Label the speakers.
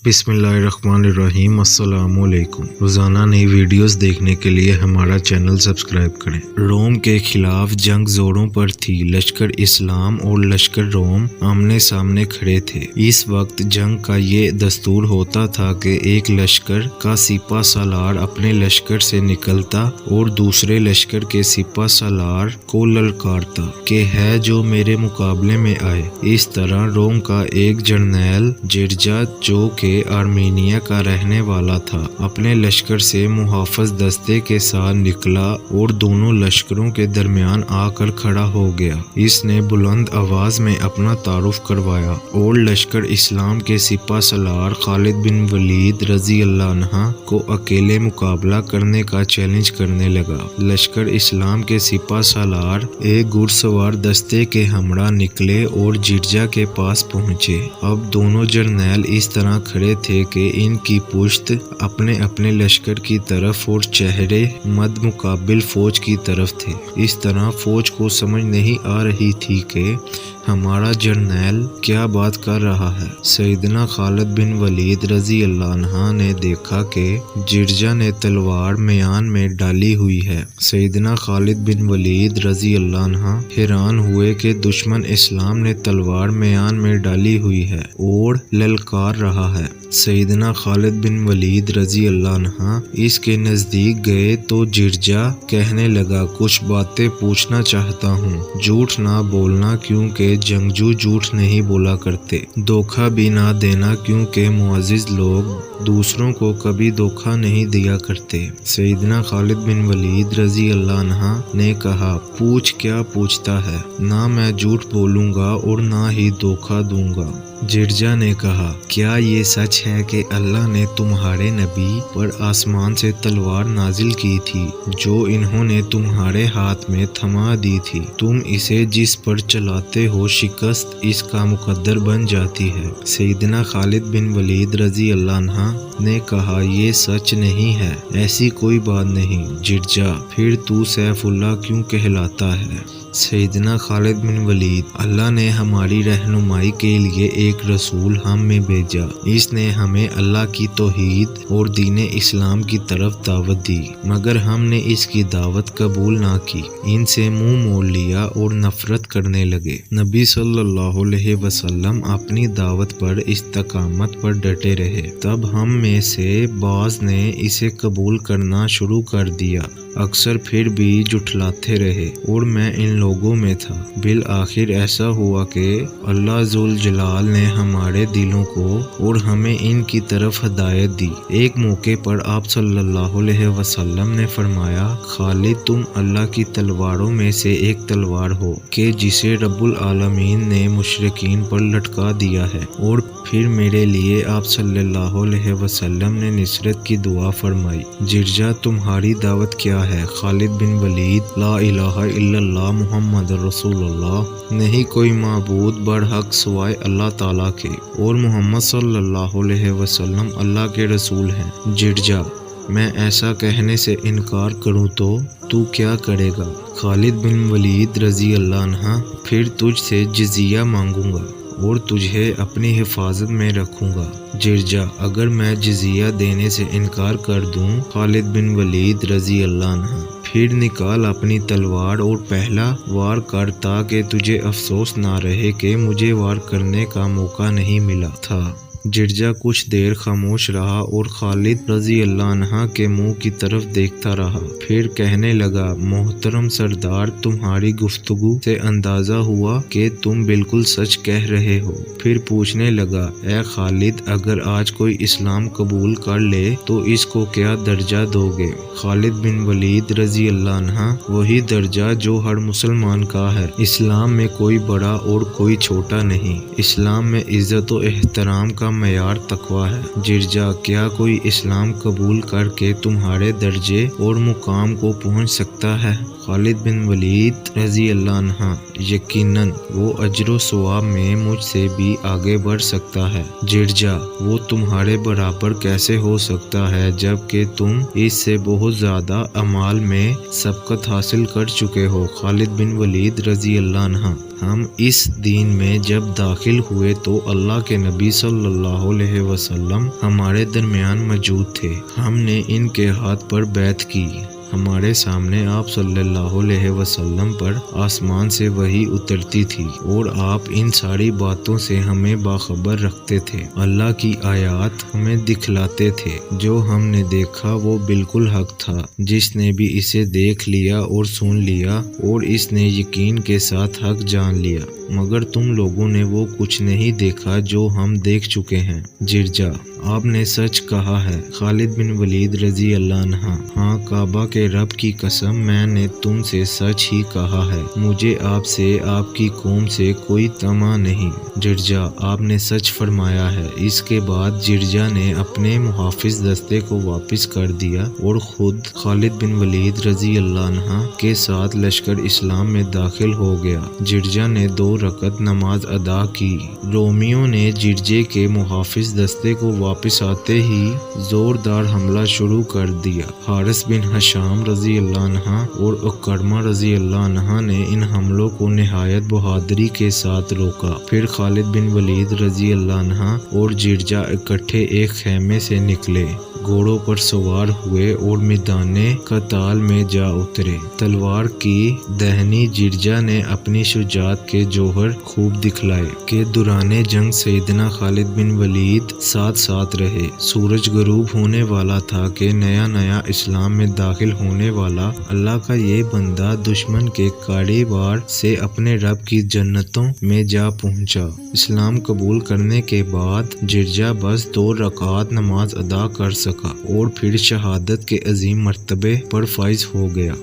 Speaker 1: بسم اللہ الرحمن الرحیم۔ السلام علیکم۔ روزانہ نئی ویڈیوز دیکھنے کے لیے ہمارا چینل سبسکرائب کریں۔ روم کے خلاف جنگ زوروں پر تھی۔ لشکر اسلام اور لشکر روم آمنے سامنے کھڑے تھے۔ اس وقت جنگ کا یہ دستور ہوتا تھا کہ ایک لشکر کا سپہ سالار اپنے لشکر سے نکلتا اور دوسرے لشکر کے سپہ سالار کو للکارتا کہ ہے جو میرے مقابلے میں آئے۔ اس طرح روم کا ایک جرنیل جرجا جو کہ آرمینیا کا رہنے والا تھا اپنے لشکر سے محافظ دستے کے ساتھ نکلا اور دونوں لشکروں کے درمیان آ کر کھڑا ہو گیا۔ اس نے بلند آواز میں اپنا تعارف کروایا اور لشکر اسلام کے سپہ سالار خالد بن ولید رضی اللہ عنہ کو اکیلے مقابلہ کرنے کا چیلنج کرنے لگا۔ لشکر اسلام کے سپہ سالار ایک گھڑ سوار دستے کے ہمراہ نکلے اور جرجا کے پاس پہنچے۔ اب دونوں جرنیل اس طرح کھڑے تھے کہ ان کی پشت اپنے اپنے لشکر کی طرف اور چہرے مد مقابل فوج کی طرف تھے۔ اس طرح فوج کو سمجھ نہیں آ رہی تھی کہ ہمارا جرنیل کیا بات کر رہا ہے۔ سیدنا خالد بن ولید رضی اللہ عنہ نے دیکھا کہ جرجا نے تلوار میان میں ڈالی ہوئی ہے۔ سیدنا خالد بن ولید رضی اللہ عنہ حیران ہوئے کہ دشمن اسلام نے تلوار میان میں ڈالی ہوئی ہے اور للکار رہا ہے۔ سیدنا خالد بن ولید رضی اللہ عنہ اس کے نزدیک گئے تو جرجا کہنے لگا، کچھ باتیں پوچھنا چاہتا ہوں، جھوٹ نہ بولنا کیونکہ جنگجو جھوٹ نہیں بولا کرتے، دھوکہ بھی نہ دینا کیونکہ معزز لوگ دوسروں کو کبھی دھوکہ نہیں دیا کرتے۔ سیدنا خالد بن ولید رضی اللہ عنہ نے کہا، پوچھ کیا پوچھتا ہے، نہ میں جھوٹ بولوں گا اور نہ ہی دھوکہ دوں گا۔ جرجا نے کہا، کیا یہ سچ ہے کہ اللہ نے تمہارے نبی پر آسمان سے تلوار نازل کی تھی جو انہوں نے تمہارے ہاتھ میں تھما دی تھی؟ تم اسے جس پر چلاتے ہو شکست اس کا مقدر بن جاتی ہے۔ سیدنا خالد بن ولید رضی اللہ عنہ نے کہا، یہ سچ نہیں ہے، ایسی کوئی بات نہیں۔ جرجا، پھر تو سیف اللہ کیوں کہلاتا ہے؟ سیدنا خالد بن ولید، اللہ نے ہماری رہنمائی کے لیے ایک رسول ہم میں بھیجا، اس نے ہمیں اللہ کی توحید اور دین اسلام کی طرف دعوت دی، مگر ہم نے اس کی دعوت قبول نہ کی، ان سے منہ موڑ لیا اور نفرت کرنے لگے۔ نبی صلی اللہ علیہ وسلم اپنی دعوت پر استقامت پر ڈٹے رہے، تب ہم میں سے بعض نے اسے قبول کرنا شروع کر دیا، اکثر پھر بھی جھٹلاتے رہے اور میں ان لوگوں میں تھا۔ بالآخر ایسا ہوا کہ اللہ ذوالجلال نے ہمارے دلوں کو اور ہمیں ان کی طرف ہدایت دی۔ ایک موقع پر آپ صلی اللہ علیہ وسلم نے فرمایا، خالد تم اللہ کی تلواروں میں سے ایک تلوار ہو کہ جسے رب العالمین نے مشرکین پر لٹکا دیا ہے، اور پھر میرے لیے آپ صلی اللہ علیہ وسلم نے نصرت کی دعا فرمائی۔ جرجا تمہاری دعوت کیا ہے؟ خالد بن ولید، لا الہ الا اللہ محمد رسول اللہ، نہیں کوئی معبود برحق سوائے اللہ تعالیٰ کے، اور محمد صلی اللہ علیہ وسلم اللہ کے رسول ہیں۔ جرجا، میں ایسا کہنے سے انکار کروں تو کیا کرے گا؟ خالد بن ولید رضی اللہ عنہ، پھر تجھ سے جزیہ مانگوں گا اور تجھے اپنی حفاظت میں رکھوں گا۔ جرجا، اگر میں جزیہ دینے سے انکار کر دوں؟ خالد بن ولید رضی اللہ عنہ، پھر نکال اپنی تلوار اور پہلا وار کر تاکہ تجھے افسوس نہ رہے کہ مجھے وار کرنے کا موقع نہیں ملا تھا۔ جرجا کچھ دیر خاموش رہا اور خالد رضی اللہ عنہ کے منہ کی طرف دیکھتا رہا، پھر کہنے لگا، محترم سردار، تمہاری گفتگو سے اندازہ ہوا کہ تم بالکل سچ کہہ رہے ہو۔ پھر پوچھنے لگا، اے خالد، اگر آج کوئی اسلام قبول کر لے تو اس کو کیا درجہ دو گے؟ خالد بن ولید رضی اللہ عنہ، وہی درجہ جو ہر مسلمان کا ہے۔ اسلام میں کوئی بڑا اور کوئی چھوٹا نہیں، اسلام میں عزت و احترام کا معیار تقویٰ ہے۔ جرجا، کیا کوئی اسلام قبول کر کے تمہارے درجے اور مقام کو پہنچ سکتا ہے؟ خالد بن ولید رضی اللہ عنہ یقیناً وہ اجر و ثواب میں مجھ سے بھی آگے بڑھ سکتا ہے۔ جرجا وہ تمہارے برابر کیسے ہو سکتا ہے جبکہ تم اس سے بہت زیادہ اعمال میں سبقت حاصل کر چکے ہو۔ خالد بن ولید رضی اللہ عنہ ہم اس دین میں جب داخل ہوئے تو اللہ کے نبی صلی اللہ علیہ وسلم ہمارے درمیان موجود تھے۔ ہم نے ان کے ہاتھ پر بیعت کی۔ ہمارے سامنے آپ صلی اللہ علیہ وسلم پر آسمان سے وحی اترتی تھی اور آپ ان ساری باتوں سے ہمیں باخبر رکھتے تھے۔ اللہ کی آیات ہمیں دکھلاتے تھے۔ جو ہم نے دیکھا وہ بالکل حق تھا۔ جس نے بھی اسے دیکھ لیا اور سن لیا اور اس نے یقین کے ساتھ حق جان لیا، مگر تم لوگوں نے وہ کچھ نہیں دیکھا جو ہم دیکھ چکے ہیں۔ جرجا آپ نے سچ کہا ہے۔ خالد بن ولید رضی اللہ عنہ ہاں کعبہ کے رب کی قسم میں نے تم سے سچ ہی کہا ہے، مجھے آپ سے آپ کی قوم سے کوئی طمع نہیں۔ جرجا آپ نے سچ فرمایا ہے۔ اس کے بعد جرجا نے اپنے محافظ دستے کو واپس کر دیا اور خود خالد بن ولید رضی اللہ عنہ کے ساتھ لشکر اسلام میں داخل ہو گیا۔ جرجا نے 2 رکعت نماز ادا کی۔ رومیوں نے جرجے کے محافظ دستے کو واپس آتے ہی زوردار حملہ شروع کر دیا۔ حارث بن ہشام رضی اللہ عنہ اور اکرمہ رضی اللہ عنہ نے ان حملوں کو نہایت بہادری کے ساتھ روکا۔ پھر خالد بن ولید رضی اللہ عنہ اور جرجا اکٹھے ایک خیمے سے نکلے، گھوڑوں پر سوار ہوئے اور میدان قتال میں جا اترے۔ تلوار کی دہنی جرجا نے اپنی شجاعت کے جوہر خوب دکھلائے کہ دوران جنگ سیدنا خالد بن ولید ساتھ ساتھ رہے۔ سورج غروب ہونے والا تھا کہ نیا اسلام میں داخل ہونے والا اللہ کا یہ بندہ دشمن کے کاڑی وار سے اپنے رب کی جنتوں میں جا پہنچا۔ اسلام قبول کرنے کے بعد جرجا بس 2 رکعات نماز ادا کر سکا اور پھر شہادت کے عظیم مرتبے پر فائز ہو گیا۔